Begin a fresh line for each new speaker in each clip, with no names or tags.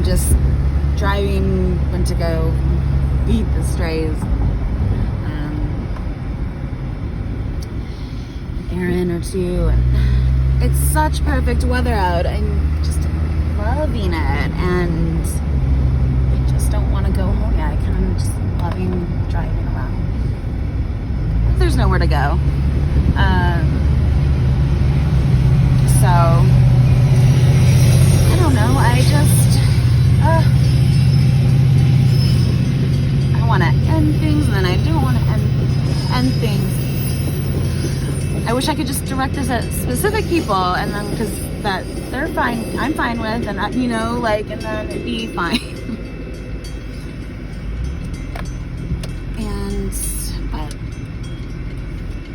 just driving, went to go feed the strays. Errand or two, and it's such perfect weather out. I'm just loving it, and I just don't want to go home yet. I kind of just loving driving around. There's nowhere to go. So I don't know. I want to end things, and then I don't want to end things. I wish I could just direct this at specific people, and then because that they're fine, I'm fine with, and and then it'd be fine. But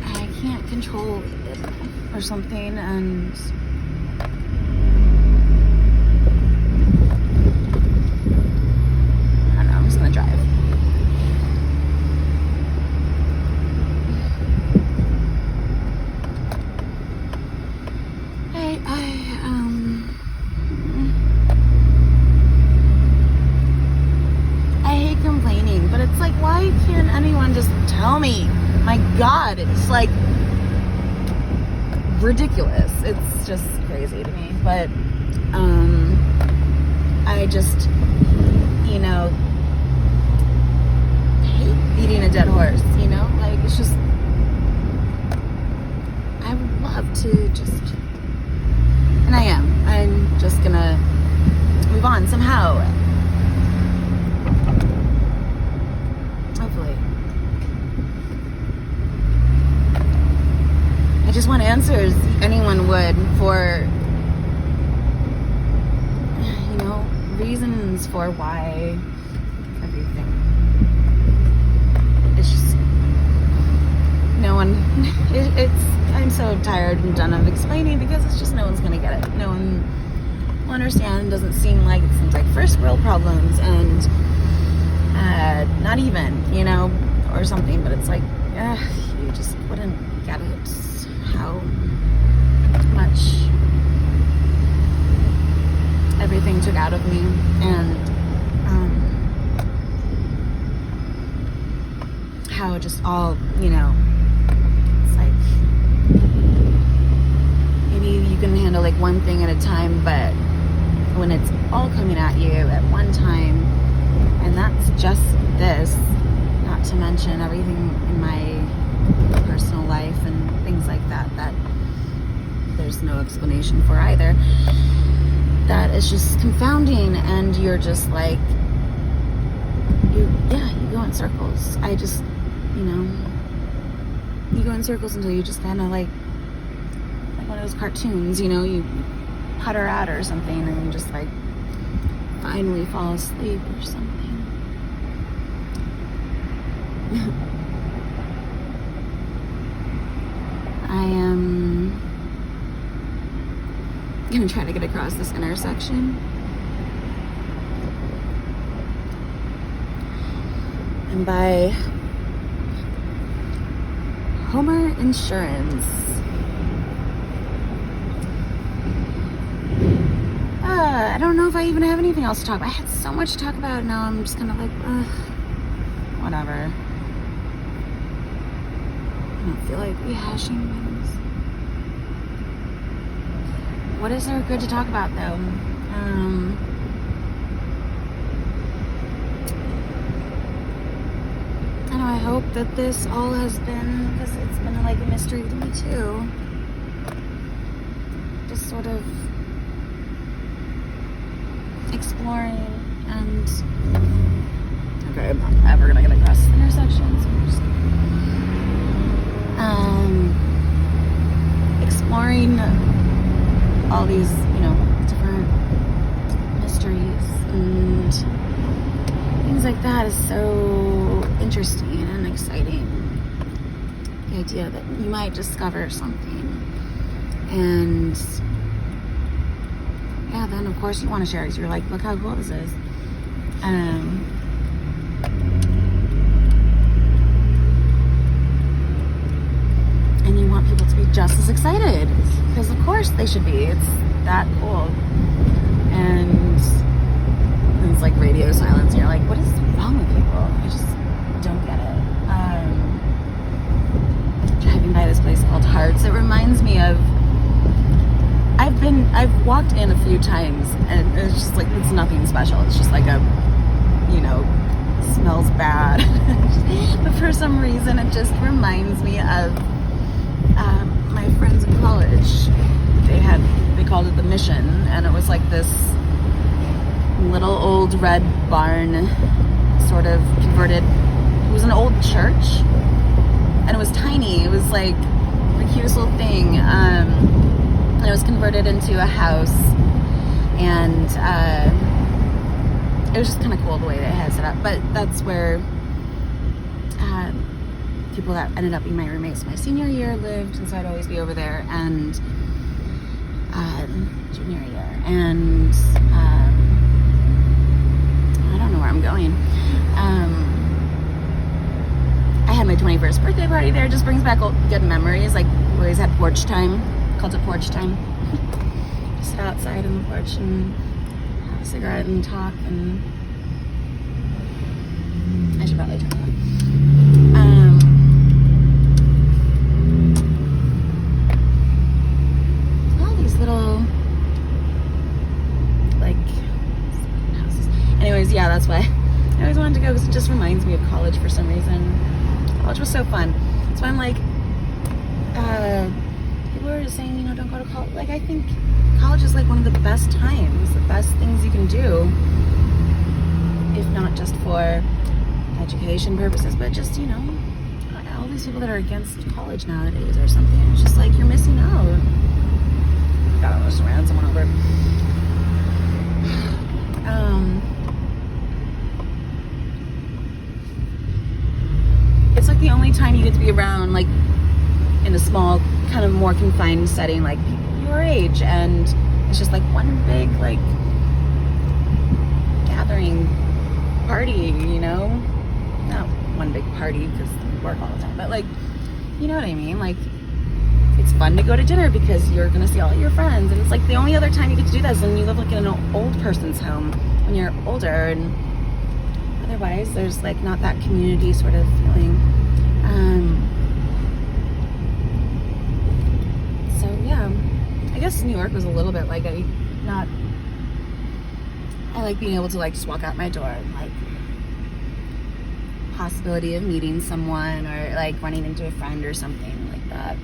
I can't control it or something, and I don't know. I'm just gonna drive. I hate complaining, but it's like, why can't anyone just tell me? My God, it's like ridiculous. It's just crazy to me. But I just, hate beating a dead horse, like it's just, I would love to just, and I'm just gonna move on somehow. Hopefully. I just want answers. Anyone would, for, reasons for why everything. It's just, no one, I'm so tired and done of explaining, because it's just no one's gonna get it. No one will understand. It doesn't seem like, it seems like first world problems, and not even, or something, but it's like, you just wouldn't get it, how much everything took out of me, and how just all, it's like, maybe you can handle like one thing at a time, but when it's all coming at you at one time, and that's just this, not to mention everything in my personal life and things like that there's no explanation for either, that is just confounding, and you're just like, you go in circles. I just, you go in circles until you just kind of like one of those cartoons, you putter out or something, and you just like finally fall asleep or something. I am gonna try to get across this intersection, and buy Homer insurance. I don't know if I even have anything else to talk about. I had so much to talk about, and now I'm just kind of like, whatever. I don't feel like rehashing things. What is there good to talk about, though? I know, I hope that this all has been, because it's been like a mystery to me too, just sort of exploring, and okay, I'm not ever gonna get across this intersection, so I'm just exploring all these, different mysteries and things like that is so interesting and exciting. The idea that you might discover something, and then of course you want to share, because you're like, look how cool this is. And you want people to be just as excited, because of course they should be. It's that cool. And walked in a few times, and it's just like, it's nothing special. It's just like a, you know, smells bad. But for some reason, it just reminds me of my friends in college. They called it the Mission, and it was like this little old red barn, sort of converted. It was an old church, and it was tiny. It was like the cutest little thing. And it was converted into a house, and it was just kind of cool the way they had set up. But that's where people that ended up being my roommates my senior year lived, and so I'd always be over there, and junior year, and I don't know where I'm going. I had my 21st birthday party there. It just brings back good memories. Like, we always had porch time. Called it porch time. Just sit outside on the porch and have a cigarette and talk, and I should probably turn it on. All these little, like, houses. Anyways, yeah, that's why I always wanted to go, because it just reminds me of college for some reason. College was so fun. So I'm like, people are just saying, you know, don't go to college. Like, I think college is like one of the best times, the best things you can do, if not just for education purposes, but just, you know, all these people that are against college nowadays or something, it's just like, you're missing out. God, I almost ran someone over. It's like the only time you get to be around, like, in a small, kind of more confined setting, like people your age, and it's just like one big, like, gathering party, you know? Not one big party because we work all the time, but, like, you know what I mean? Like, it's fun to go to dinner because you're gonna see all your friends, and it's like the only other time you get to do this, and you live like in an old person's home when you're older, and otherwise there's like not that community sort of feeling. So yeah, I guess New York was a little bit like I like being able to, like, just walk out my door and, like, possibility of meeting someone or, like, running into a friend or something like that,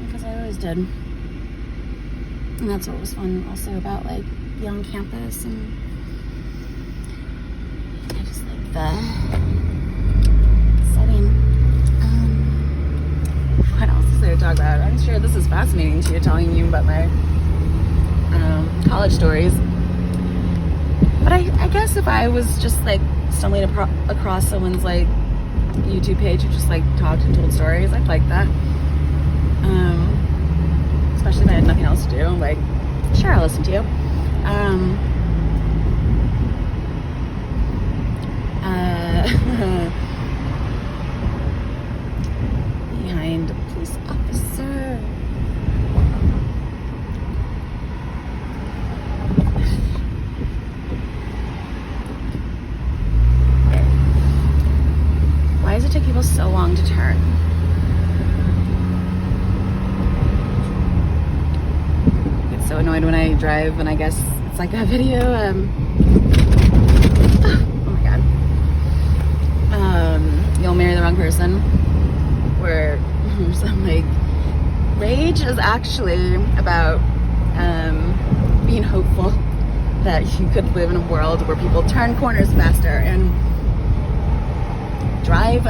because I always did. And that's what was fun also about, like, being on campus, and I just like the setting. What else is there to talk about? I'm sure this is fascinating to you, telling you about my college stories. But I guess if I was just, like, stumbling across someone's, like, YouTube page who just, like, talked and told stories, I'd like that. Especially if I had nothing else to do. Like, sure, I'll listen to you. Behind a police officer. Why does it take people so long to turn? I get so annoyed when I drive, and I guess it's like that video. Oh my god. You'll marry the wrong person. Where some, like, rage is actually about being hopeful that you could live in a world where people turn corners faster and drive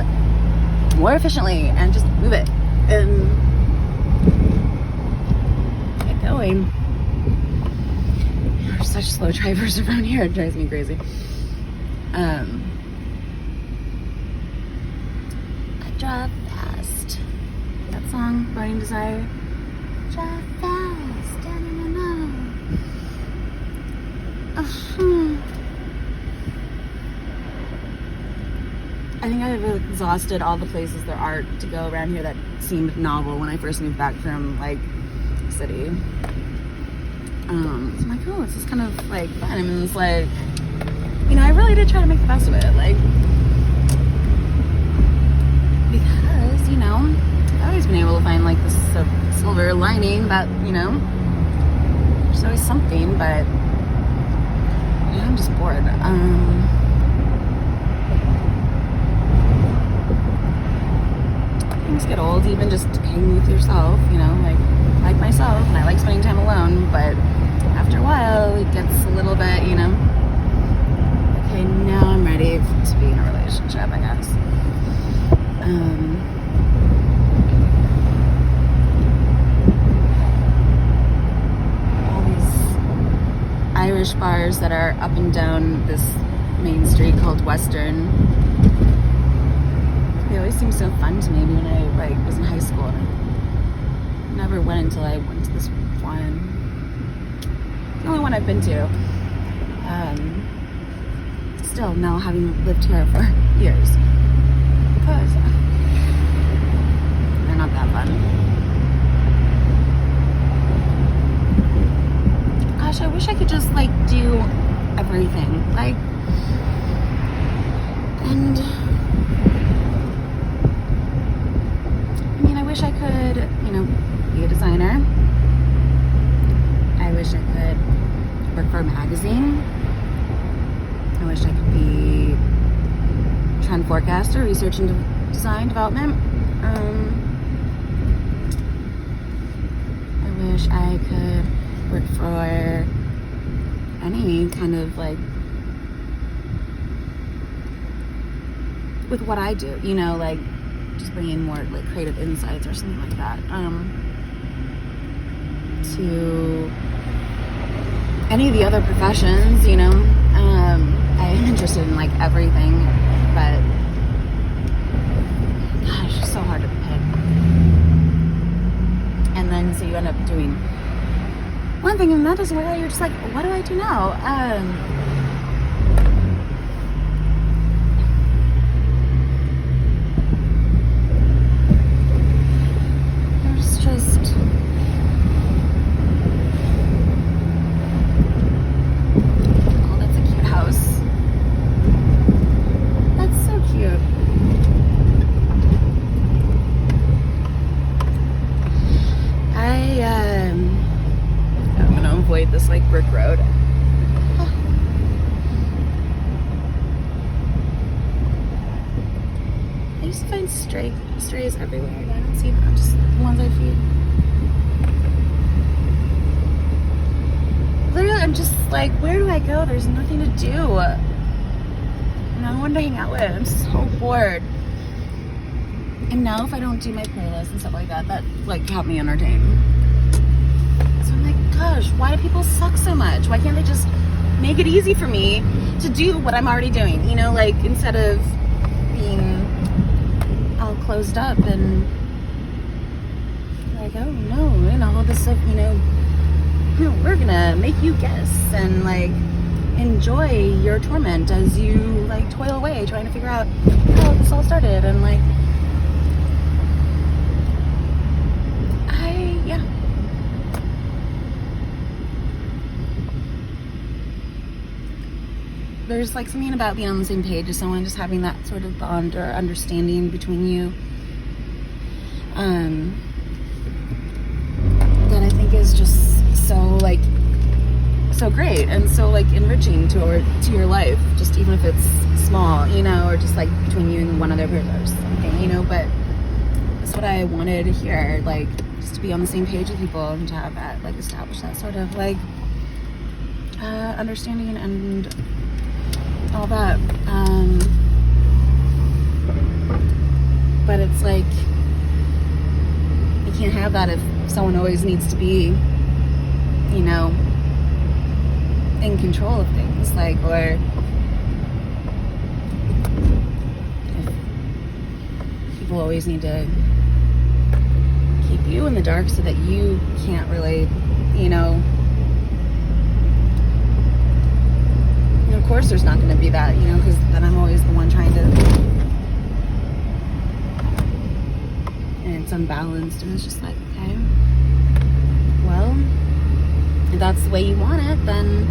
more efficiently and just move it and get going. We're such slow drivers around here, it drives me crazy. I drive fast. That song, Burning Desire. Drive fast, I think I've exhausted all the places there are to go around here that seemed novel when I first moved back from, like, the city. So I'm like, oh, this is kind of, like, fun. I mean, it's like, you know, I really did try to make the best of it, like, because, you know, I've always been able to find, like, this silver lining that, you know, There's always something, but yeah, I'm just bored. Things get old, even just hanging with yourself, you know, like myself, and I like spending time alone, but after a while, it gets a little bit, you know, okay, now I'm ready to be in a relationship, I guess. All these Irish bars that are up and down this main street called Western, they always seem so fun to me when I was in high school. I never went until I went to this one. The only one I've been to. Still, now having lived here for years. Because they're not that fun. Gosh, I wish I could just like do everything. And I mean, I wish I could, you know, be a designer. I wish I could work for a magazine. I wish I could be trend forecaster, research and design development. I wish I could work for any kind of like, with what I do, you know, like just bringing more like creative insights or something like that. To any of the other professions, you know, I am interested in like everything, but gosh, it's so hard to pick. And then so you end up doing one thing and that doesn't work out. You're just like, what do I do now? There's just this like brick road. I used to find strays everywhere, and I don't see them. Just the ones I feed. Literally, I'm just like, where do I go? There's nothing to do. No one to hang out with. I'm so bored. And now, if I don't do my playlist and stuff like that, that like help me entertain. Gosh, why do people suck so much? Why can't they just make it easy for me to do what I'm already doing? You know, like instead of being all closed up and like, oh no, you know, all this stuff, you know, we're gonna make you guess and like enjoy your torment as you like toil away trying to figure out how this all started and like, there's like something about being on the same page as someone, just having that sort of bond or understanding between you, that I think is just so great and so like enriching to your life, just even if it's small, you know, or just like between you and one other person or something, you know. But that's what I wanted here, like just to be on the same page with people and to have that, like establish that sort of like understanding and all that. But it's like you can't have that if someone always needs to be, you know, in control of things, like, or if people always need to keep you in the dark so that you can't really, you know. Of course there's not going to be that, you know, because then I'm always the one trying to, and it's unbalanced, and it's just like, okay, well, if that's the way you want it, then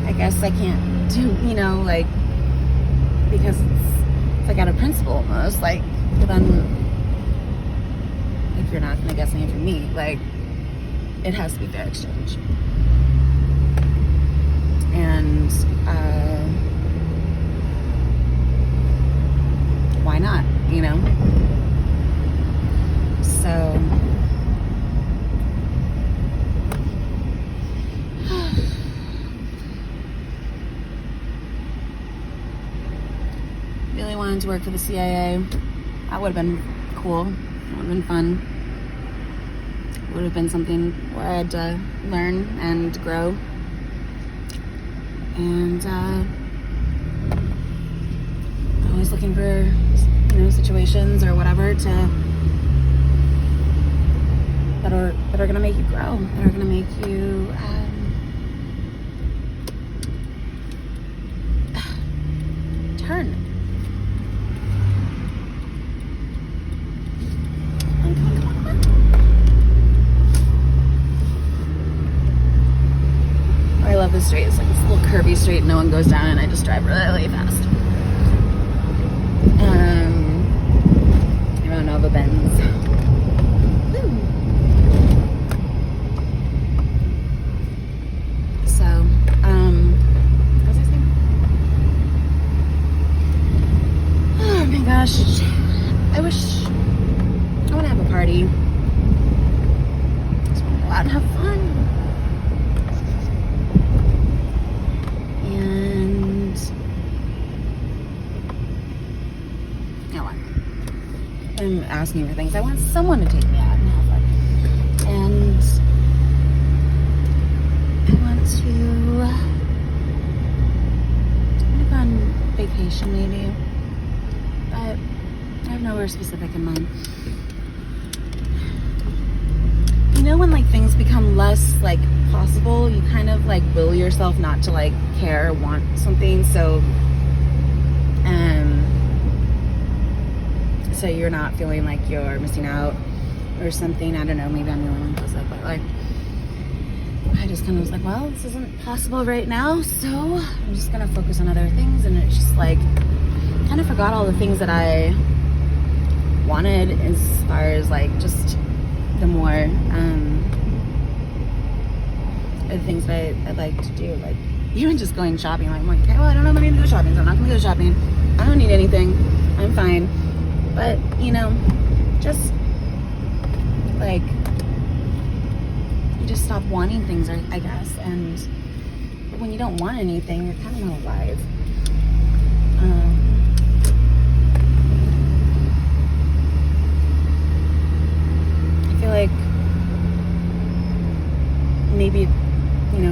I guess I can't do, you know, like, because it's like out of principle almost, like, but then if you're not going to get something from me, like, it has to be fair exchange. wanted to work for the CIA. That would have been cool. It would have been fun. It would have been something where I had to learn and grow. And always looking for, situations or whatever that are gonna make you grow, that are gonna make you turn. I love this street. It's like this little curvy street. No one goes down, and I just drive really fast. Around Nova Benz. Woo. So, what was I saying? Oh my gosh. I want to have a party. Just want to go out and have fun. And I'm asking for things. I want someone to take me out and have fun. And I want to go on vacation maybe. But I have nowhere specific in mind. When like things become less like possible, you kind of like will yourself not to like care or want something, so you're not feeling like you're missing out or something. I don't know, maybe I'm the only one who feels that, but like I just kind of was like, well, this isn't possible right now, so I'm just gonna focus on other things. And it's just like kind of forgot all the things that I wanted as far as like just the more the things that I'd like to do, like even just going shopping. Like I'm like, okay, well, I don't have money to go shopping, so I'm not gonna go shopping. I don't need anything. I'm fine. But just like you just stop wanting things, I guess. And when you don't want anything, you're kind of not alive. I feel like maybe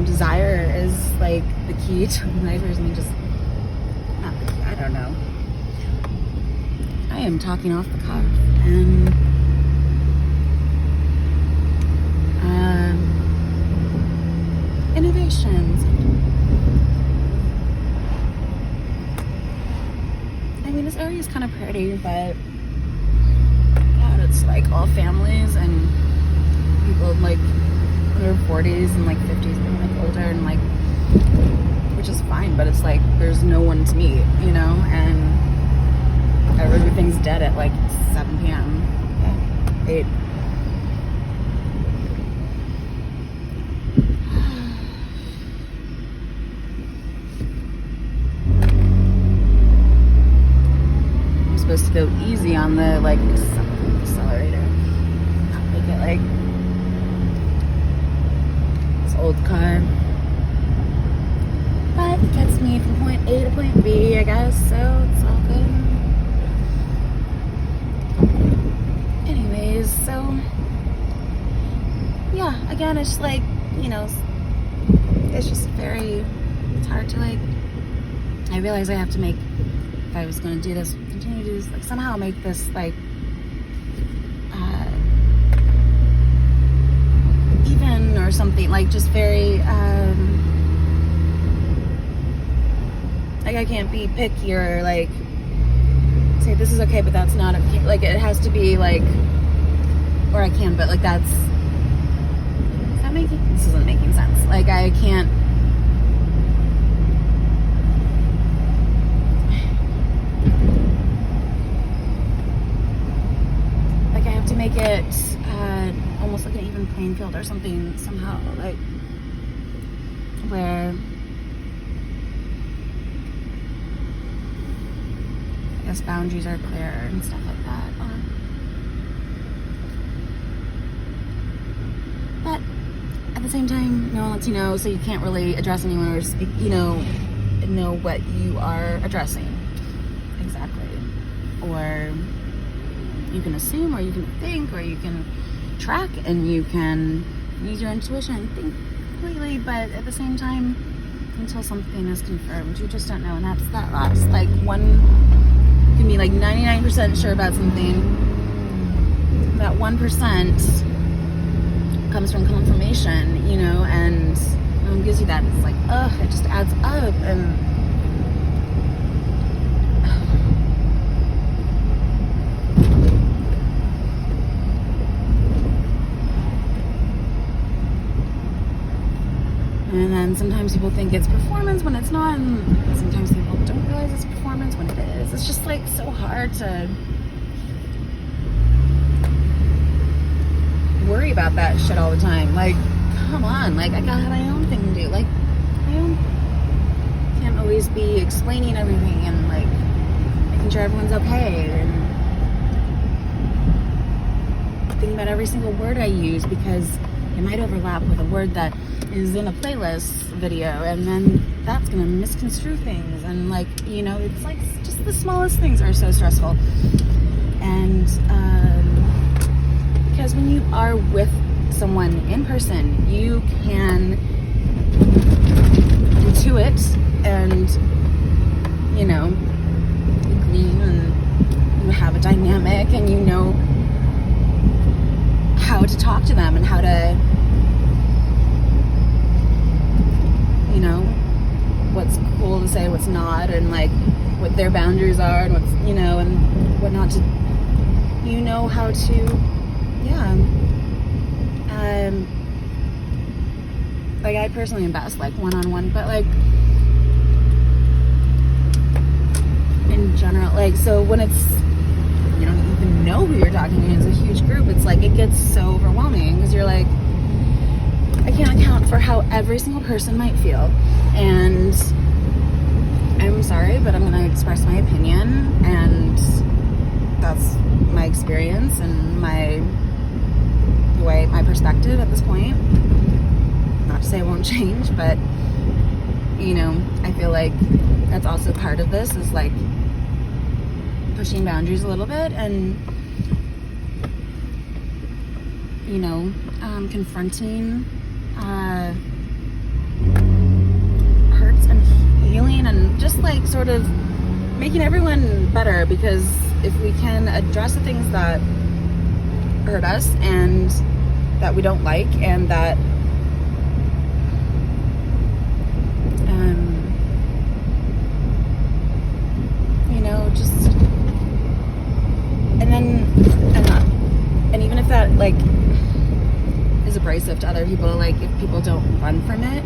desire is like the key to life, or something. Just I don't know. I am talking off the cuff, and innovations. I mean, this area is kind of pretty, but God, it's like all families and people like in their 40s and like 50s, and like older, and like, which is fine, but it's like there's no one to meet, and everything's dead at like 7 p.m. 8. I'm supposed to go easy on the like accelerator, not make it like this old car. But it gets me from point A to point B, I guess, so it's all good. Anyways, so yeah, again, it's just like, it's just it's hard to like, I realize I have to make, if I was going to do this, continue to do this, like somehow make this like even or something, like just very like I can't be picky or like say this is okay but that's not okay. Like it has to be like, or I can, but like this isn't making sense. Like I can't, like I have to make it almost like an even playing field or something somehow, like where I guess boundaries are clear and stuff like that. But at the same time, no one lets you know, so you can't really address anyone or speak, know what you are addressing. exactly. Or you can assume, or you can think, or you can track, and you can use your intuition and think completely, but at the same time, until something is confirmed, you just don't know. And that's that last, like, one, you can be like 99% sure about something. That 1% comes from confirmation, you know, and it gives you that, it's like, ugh, it just adds up. And then sometimes people think it's performance when it's not, and sometimes people don't realize it's performance when it is. It's just like so hard to worry about that shit all the time. Like, come on, like, I gotta have my own thing to do. Like, can't always be explaining everything and like making sure everyone's okay and thinking about every single word I use, because it might overlap with a word that is in a playlist video, and then that's gonna misconstrue things, and like, you know, it's like just the smallest things are so stressful. And because when you are with someone in person, you can intuit and, you know, glean, and you have a dynamic, and you know how to talk to them and how to, you know, what's cool to say, what's not, and like what their boundaries are, and what's, you know, and what not to, you know, how to, yeah. Like, I personally am best like one-on-one, but like in general, like, so when it's, you don't even know who you're talking to, it's a huge group, it's like, it gets so overwhelming, because you're like, I can't account for how every single person might feel, and I'm sorry, but I'm going to express my opinion, and that's my experience and my perspective at this point. Not to say it won't change, but, you know, I feel like that's also part of this, is like pushing boundaries a little bit, and, you know, confronting hurts and healing, and just like sort of making everyone better, because if we can address the things that hurt us and that we don't like, and that you know, just, and even if that like is abrasive to other people, like if people don't run from it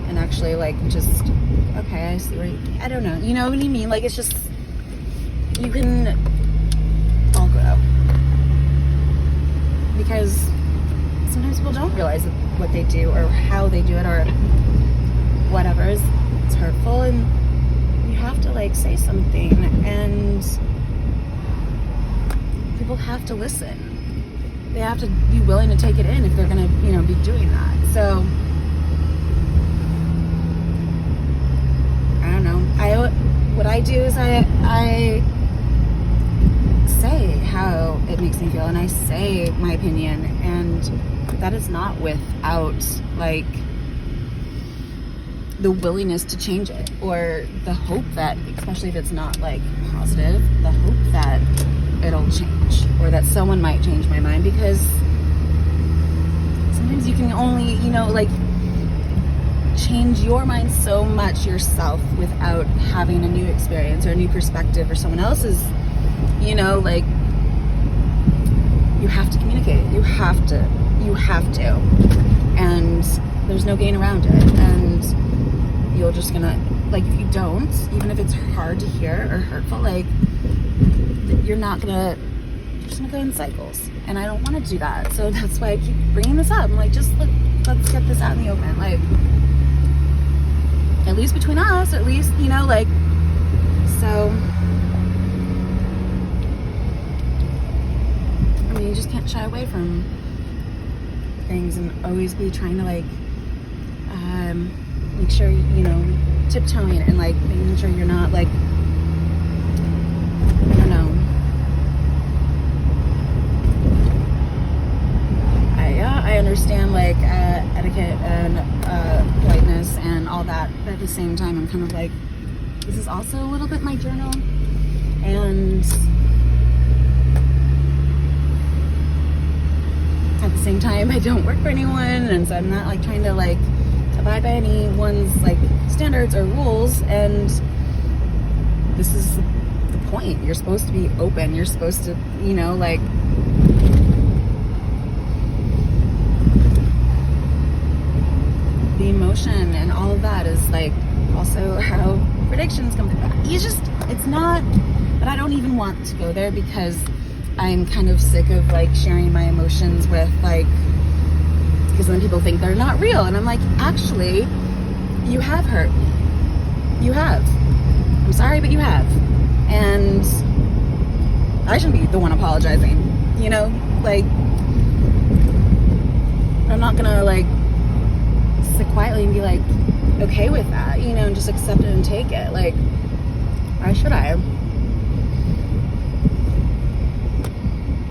and actually like just, okay, I see what I don't know, you know what I mean? Like, it's just, you can all grow, because sometimes people don't realize what they do or how they do it or whatever it's hurtful, and you have to like say something, and people have to listen. They have to be willing to take it in if they're gonna, you know, be doing that. So I don't know. What I do is I say how it makes me feel, and I say my opinion, and that is not without like the willingness to change it, or the hope that, especially if it's not like positive, the hope that it'll change, or that someone might change my mind, because sometimes you can only, you know, like change your mind so much yourself without having a new experience or a new perspective, or someone else's, you know, like, you have to communicate, you have to, and there's no getting around it, and you're just gonna, like, if you don't, even if it's hard to hear or hurtful, like, you're just gonna go in cycles, and I don't want to do that. So that's why I keep bringing this up. I'm like, just let's get this out in the open, like, at least between us, at least, you know, like, so I mean, you just can't shy away from things, and always be trying to like make sure, you know, tiptoeing, and like making sure you're not like understand like etiquette and politeness and all that, but at the same time I'm kind of like, this is also a little bit my journal, and at the same time I don't work for anyone, and so I'm not like trying to like abide by anyone's like standards or rules, and this is the point. You're supposed to be open, you're supposed to, you know, like the emotion and all of that is like also how predictions come back. It's not, but I don't even want to go there because I'm kind of sick of like sharing my emotions with like, because then people think they're not real, and I'm like, actually, you have hurt me. You have. I'm sorry, but you have. And I shouldn't be the one apologizing, you know? Like, I'm not gonna like sit quietly and be like okay with that, you know, and just accept it and take it. Like, why should I?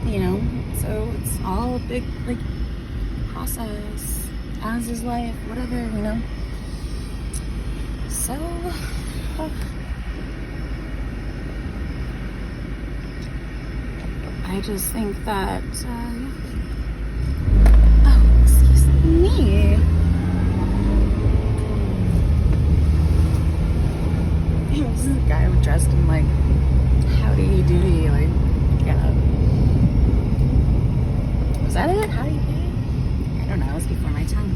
You know, so it's all a big like process, as is life, whatever, you know. So I just think that oh, excuse me. This is a guy dressed in like howdy doody, like, yeah. Was that it? Howdy doody? I don't know, it was before my time.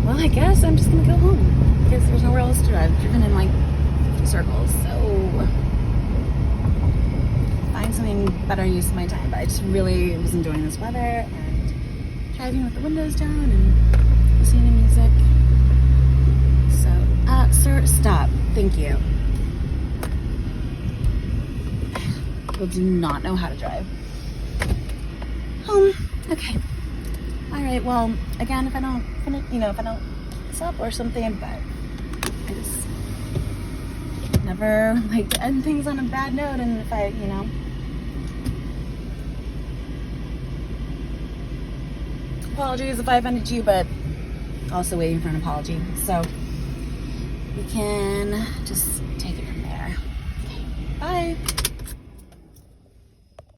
Well, I guess I'm just gonna go home because there's nowhere else to drive. I've driven in like circles, so find something better use of my time. But I just really was enjoying this weather and driving with the windows down and listening to music. So, sir, stop. Thank you. People do not know how to drive. Okay. All right. Well, again, if I don't stop or something, but I just never like to end things on a bad note, and if I, you know. Apologies if I offended you, but also waiting for an apology. So we can just take it from there. Okay, bye.